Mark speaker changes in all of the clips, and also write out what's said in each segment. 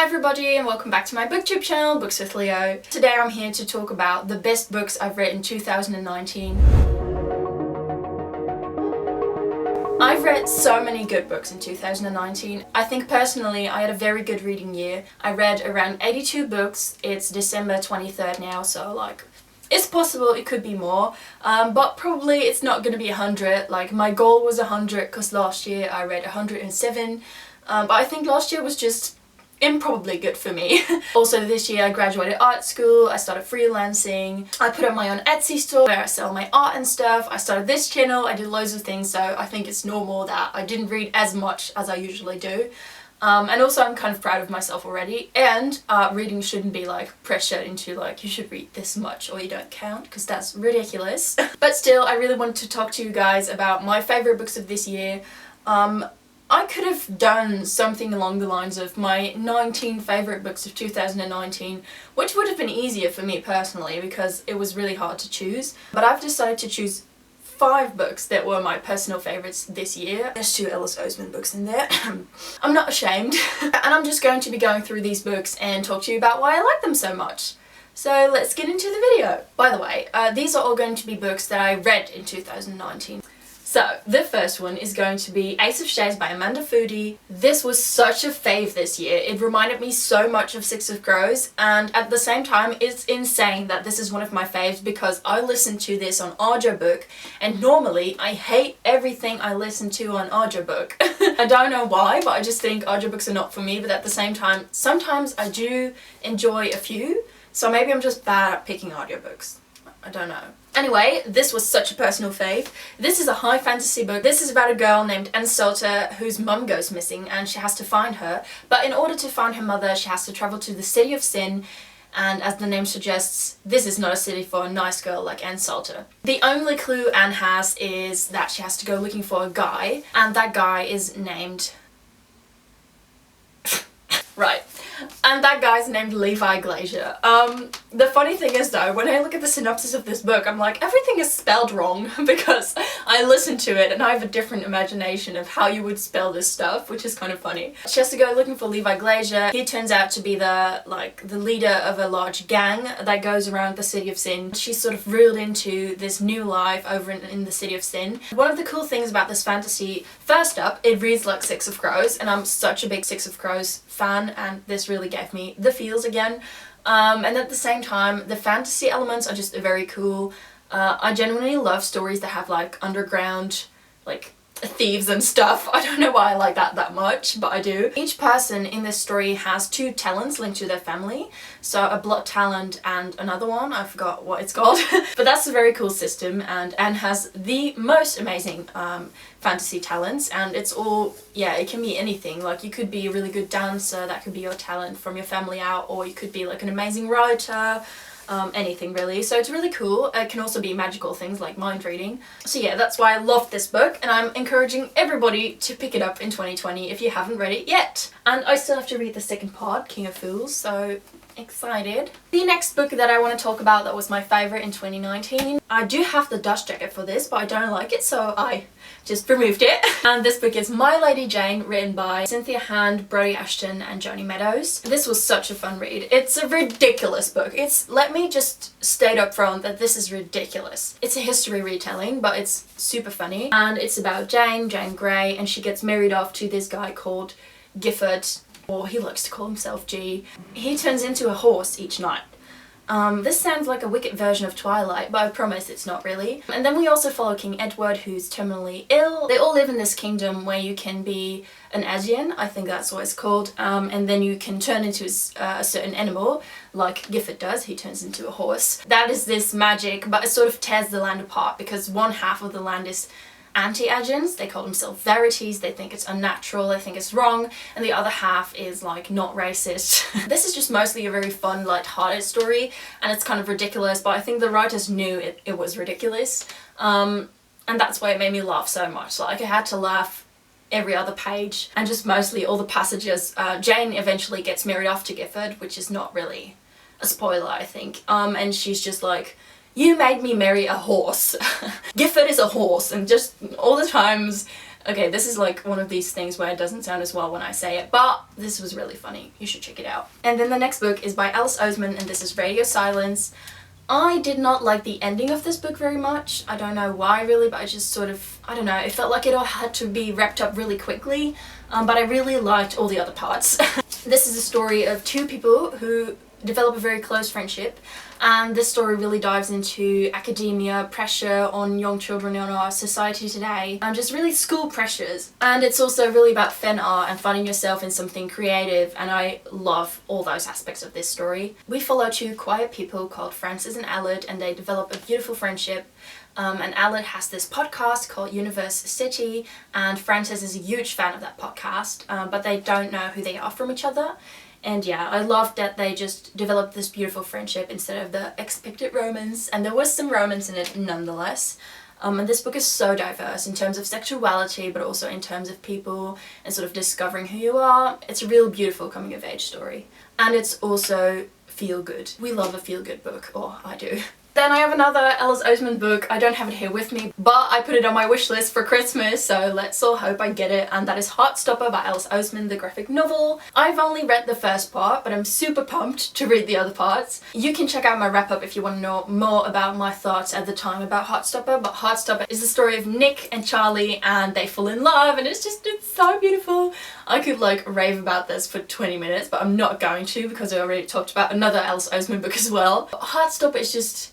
Speaker 1: Hi everybody and welcome back to my booktube channel, Books with Leo. Today I'm here to talk about the best books I've read in 2019. I've read so many good books in 2019. I think personally I had a very good reading year. I read around 82 books. It's December 23rd now, so like it's possible it could be more, but probably it's not going to be 100. Like my goal was 100 because last year I read 107, but I think last year was just improbably good for me. Also this year I graduated art school, I started freelancing, I put up my own Etsy store where I sell my art and stuff, I started this channel, I did loads of things, so I think it's normal that I didn't read as much as I usually do. And also I'm kind of proud of myself already, and reading shouldn't be like pressured into like you should read this much or you don't count, because that's ridiculous. But still, I really wanted to talk to you guys about my favourite books of this year. I could have done something along the lines of my 19 favourite books of 2019, which would have been easier for me personally because it was really hard to choose. But I've decided to choose 5 books that were my personal favourites this year. There's 2 Ellis Osman books in there. I'm not ashamed. And I'm just going to be going through these books and talk to you about why I like them so much. So let's get into the video. By the way, these are all going to be books that I read in 2019. So, the first one is going to be Ace of Shades by Amanda Foody. This was such a fave this year. It reminded me so much of Six of Crows, and at the same time it's insane that this is one of my faves because I listened to this on audiobook, and normally I hate everything I listen to on audiobook. I don't know why, but I just think audiobooks are not for me, but at the same time sometimes I do enjoy a few, so maybe I'm just bad at picking audiobooks. I don't know. Anyway, this was such a personal fave. This is a high fantasy book. This is about a girl named Anselta whose mum goes missing and she has to find her. But in order to find her mother, she has to travel to the City of Sin. And as the name suggests, this is not a city for a nice girl like Anselta. The only clue Anne has is that she has to go looking for a guy. And that guy is named... right. And that guy's named Levi Glacier. The funny thing is though, when I look at the synopsis of this book, I'm like, everything is spelled wrong because I listened to it and I have a different imagination of how you would spell this stuff, which is kind of funny. She has to go looking for Levi Glacier. He turns out to be the leader of a large gang that goes around the City of Sin. She's sort of reeled into this new life over in the City of Sin. One of the cool things about this fantasy, first up, it reads like Six of Crows, and I'm such a big Six of Crows fan, and this really gave me the feels again. And at the same time, the fantasy elements are just very cool. I genuinely love stories that have like underground, like thieves and stuff. I don't know why I like that much, but I do. Each person in this story has 2 talents linked to their family. So a blood talent and another one, I forgot what it's called. But that's a very cool system, and Anne has the most amazing fantasy talents, and it's all, yeah, it can be anything. Like you could be a really good dancer, that could be your talent from your family out, or you could be like an amazing writer. Anything really. So it's really cool. It can also be magical things like mind reading. So yeah, that's why I love this book, and I'm encouraging everybody to pick it up in 2020 if you haven't read it yet. And I still have to read the second part, King of Fools, so excited. The next book that I want to talk about that was my favourite in 2019. I do have the dust jacket for this, but I don't like it, so I just removed it. And this book is My Lady Jane, written by Cynthia Hand, Brodie Ashton and Joni Meadows. This was such a fun read. It's a ridiculous book. Let me just state up front that this is ridiculous. It's a history retelling, but it's super funny. And it's about Jane Grey, and she gets married off to this guy called Gifford, or he likes to call himself G. He turns into a horse each night. This sounds like a wicked version of Twilight, but I promise it's not really. And then we also follow King Edward, who's terminally ill. They all live in this kingdom where you can be an Asian, I think that's what it's called, and then you can turn into a certain animal, like Gifford does. He turns into a horse. That is this magic, but it sort of tears the land apart because one half of the land is anti-Asians. They call themselves Verities. They think it's unnatural, they think it's wrong, and the other half is like not racist. This is just mostly a very fun, light-hearted story, and it's kind of ridiculous, but I think the writers knew it was ridiculous, and that's why it made me laugh so much. Like I had to laugh every other page, and just mostly all the passages. Jane eventually gets married off to Gifford, which is not really a spoiler, I think, and she's just like, you made me marry a horse. Gifford is a horse, and just all the times Okay, this is like one of these things where it doesn't sound as well when I say it, but this was really funny. You should check it out. And then the next book is by Alice Oseman, and this is Vega Silence. I did not like the ending of this book very much. I don't know why really, but I just sort of, I don't know, it felt like it all had to be wrapped up really quickly, but I really liked all the other parts. This is a story of two people who develop a very close friendship, and this story really dives into academia, pressure on young children in our society today, and just really school pressures. And it's also really about fan art and finding yourself in something creative, and I love all those aspects of this story. We follow two quiet people called Frances and Aled, and they develop a beautiful friendship. And Aled has this podcast called Universe City, and Frances is a huge fan of that podcast, but they don't know who they are from each other. And yeah, I loved that they just developed this beautiful friendship instead of the expected romance, and there was some romance in it nonetheless. And this book is so diverse in terms of sexuality, but also in terms of people and sort of discovering who you are. It's a real beautiful coming of age story. And it's also feel good. We love a feel good book, or I do. Then I have another Alice Oseman book. I don't have it here with me, but I put it on my wish list for Christmas, so let's all hope I get it, and that is Hotstopper by Alice Oseman, the graphic novel. I've only read the first part, but I'm super pumped to read the other parts. You can check out my wrap-up if you want to know more about my thoughts at the time about Hotstopper, but Hotstopper is the story of Nick and Charlie, and they fall in love, and it's so beautiful. I could like rave about this for 20 minutes, but I'm not going to because I already talked about another Alice Oseman book as well. But Hotstopper is just...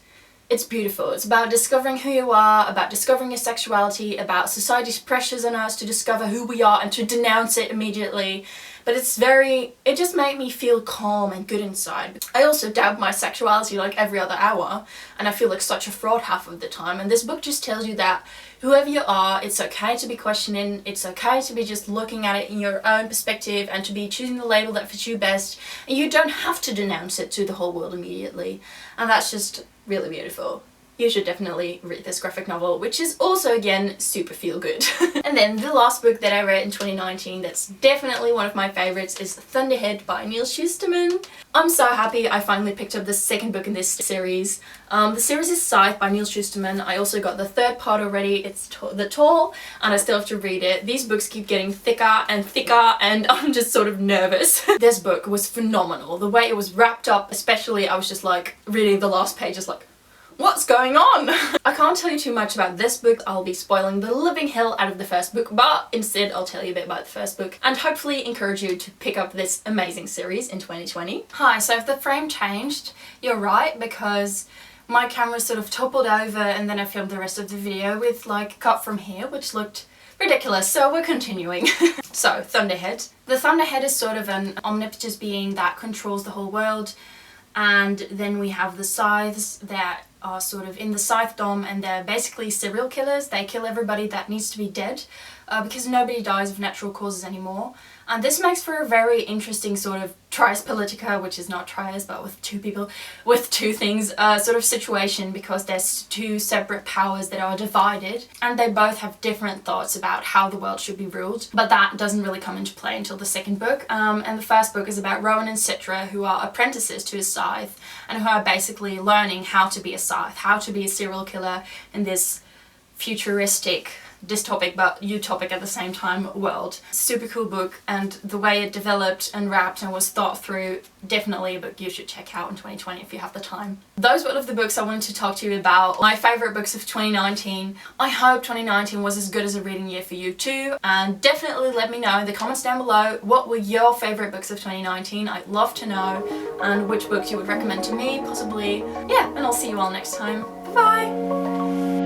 Speaker 1: it's beautiful. It's about discovering who you are, about discovering your sexuality, about society's pressures on us to discover who we are and to denounce it immediately. But it just made me feel calm and good inside. I also doubt my sexuality like every other hour, and I feel like such a fraud half of the time. And this book just tells you that whoever you are, it's okay to be questioning, it's okay to be just looking at it in your own perspective and to be choosing the label that fits you best. And you don't have to denounce it to the whole world immediately. And that's just really beautiful. You should definitely read this graphic novel, which is also, again, super feel good. And then the last book that I read in 2019 that's definitely one of my favorites is Thunderhead by Neil Shusterman. I'm so happy I finally picked up the second book in this series. The series is Scythe by Neil Shusterman. I also got the third part already. It's The Toll, and I still have to read it. These books keep getting thicker and thicker, and I'm just sort of nervous. This book was phenomenal. The way it was wrapped up, especially, I was just like reading the last pages like, what's going on? I can't tell you too much about this book. I'll be spoiling the living hell out of the first book, but instead I'll tell you a bit about the first book and hopefully encourage you to pick up this amazing series in 2020. Hi, so if the frame changed, you're right, because my camera sort of toppled over and then I filmed the rest of the video with like cut from here, which looked ridiculous, so we're continuing. So, Thunderhead. The Thunderhead is sort of an omnipotent being that controls the whole world, and then we have the Scythes that are sort of in the Scythedom, and they're basically serial killers. They kill everybody that needs to be dead because nobody dies of natural causes anymore. And this makes for a very interesting sort of trias politica, which is not trias but with two people, with two things, sort of situation, because there's two separate powers that are divided and they both have different thoughts about how the world should be ruled. But that doesn't really come into play until the second book. And the first book is about Rowan and Citra, who are apprentices to a scythe and who are basically learning how to be a scythe, how to be a serial killer in this futuristic, dystopic but utopic at the same time world. Super cool book, and the way it developed and wrapped and was thought through, definitely a book you should check out in 2020 if you have the time. Those were all of the books I wanted to talk to you about, my favourite books of 2019. I hope 2019 was as good as a reading year for you too, and definitely let me know in the comments down below what were your favourite books of 2019. I'd love to know, and which books you would recommend to me possibly. Yeah, and I'll see you all next time. Bye!